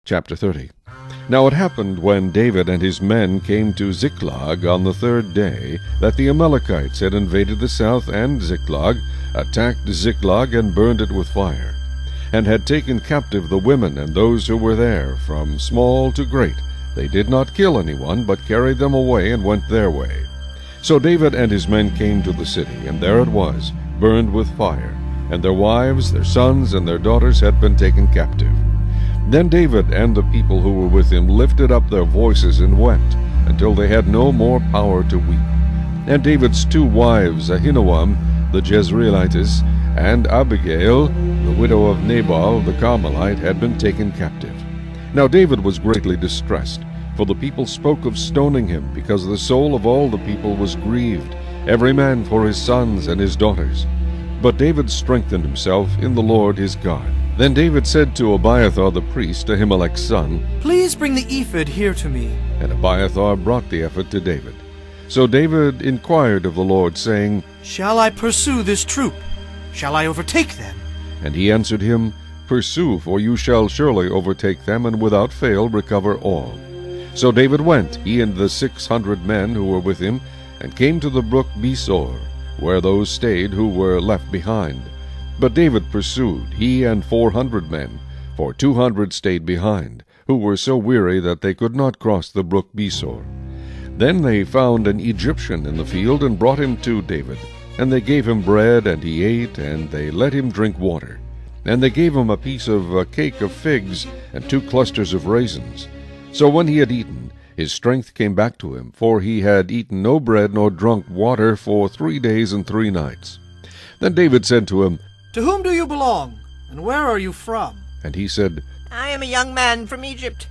Chapter 30. Now it happened when David and his men came to Ziklag on the third day, that the Amalekites had invaded the south and Ziklag, attacked Ziklag, and burned it with fire, and had taken captive the women and those who were there, from small to great. They did not kill anyone, but carried them away and went their way. So David and his men came to the city, and there it was, burned with fire, and their wives, their sons, and their daughters had been taken captive. Then David and the people who were with him lifted up their voices and wept, until they had no more power to weep. And David's two wives, Ahinoam the Jezreelitess, and Abigail, the widow of Nabal the Carmelite, had been taken captive. Now David was greatly distressed, for the people spoke of stoning him, because the soul of all the people was grieved, every man for his sons and his daughters. But David strengthened himself in the Lord his God. Then David said to Abiathar the priest, Ahimelech's son, "Please bring the ephod here to me." And Abiathar brought the ephod to David. So David inquired of the Lord, saying, "Shall I pursue this troop? Shall I overtake them?" And he answered him, "Pursue, for you shall surely overtake them, and without fail recover all." So David went, he and the 600 men who were with him, and came to the brook Besor, where those stayed who were left behind. But David pursued, he and 400 men, for 200 stayed behind, who were so weary that they could not cross the brook Besor. Then they found an Egyptian in the field, and brought him to David. And they gave him bread, and he ate, and they let him drink water. And they gave him a piece of a cake of figs, and 2 clusters of raisins. So when he had eaten, his strength came back to him, for he had eaten no bread nor drunk water for 3 days and 3 nights. Then David said to him, "To whom do you belong, and where are you from?" And he said, "I am a young man from Egypt,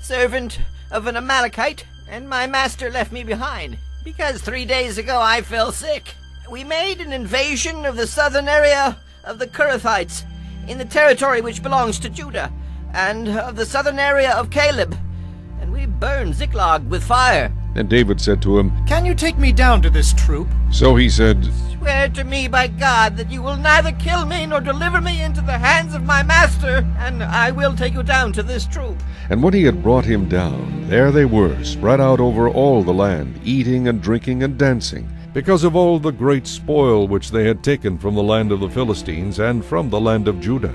servant of an Amalekite, and my master left me behind, because 3 days ago I fell sick. We made an invasion of the southern area of the Kerethites, in the territory which belongs to Judah, and of the southern area of Caleb, and we burned Ziklag with fire." And David said to him, "Can you take me down to this troop?" So he said, "Swear to me by God that you will neither kill me nor deliver me into the hands of my master, and I will take you down to this troop." And when he had brought him down, there they were, spread out over all the land, eating and drinking and dancing, because of all the great spoil which they had taken from the land of the Philistines and from the land of Judah.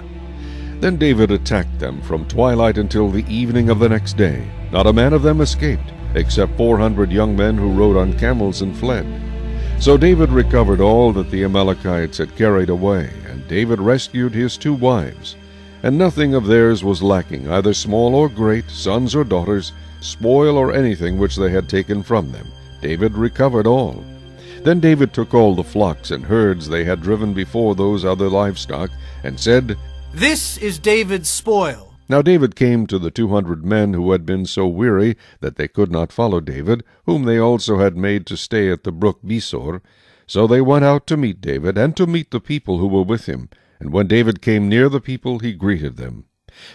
Then David attacked them from twilight until the evening of the next day. Not a man of them escaped, except 400 young men who rode on camels and fled. So David recovered all that the Amalekites had carried away, and David rescued his 2 wives. And nothing of theirs was lacking, either small or great, sons or daughters, spoil or anything which they had taken from them. David recovered all. Then David took all the flocks and herds they had driven before those other livestock, and said, "This is David's spoil." Now David came to the 200 men who had been so weary that they could not follow David, whom they also had made to stay at the brook Besor. So they went out to meet David, and to meet the people who were with him. And when David came near the people, he greeted them.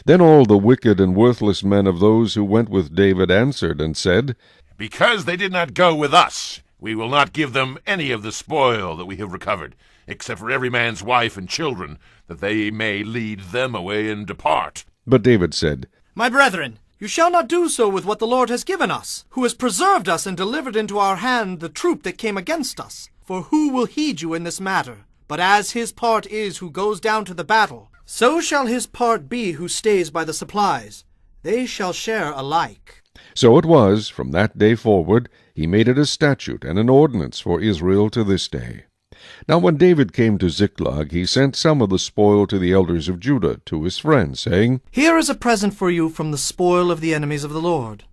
Then all the wicked and worthless men of those who went with David answered and said, "Because they did not go with us, we will not give them any of the spoil that we have recovered, except for every man's wife and children, that they may lead them away and depart." But David said, "My brethren, you shall not do so with what the Lord has given us, who has preserved us and delivered into our hand the troop that came against us. For who will heed you in this matter? But as his part is who goes down to the battle, so shall his part be who stays by the supplies. They shall share alike." So it was, from that day forward, he made it a statute and an ordinance for Israel to this day. Now when David came to Ziklag, he sent some of the spoil to the elders of Judah, to his friends, saying, "Here is a present for you from the spoil of the enemies of the Lord."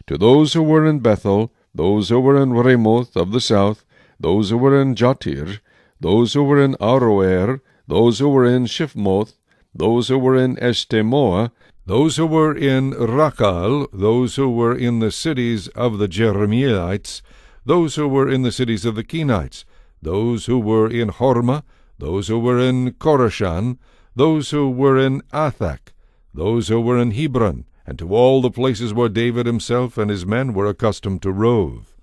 To those who were in Bethel, those who were in Ramoth of the south, those who were in Jatir, those who were in Aroer, those who were in Shifmoth, those who were in Eshtemoa, those who were in Rakal, those who were in the cities of the Jerahmeelites, those who were in the cities of the Kenites, those who were in Hormah, those who were in Korashan, those who were in Athak, those who were in Hebron, and to all the places where David himself and his men were accustomed to rove.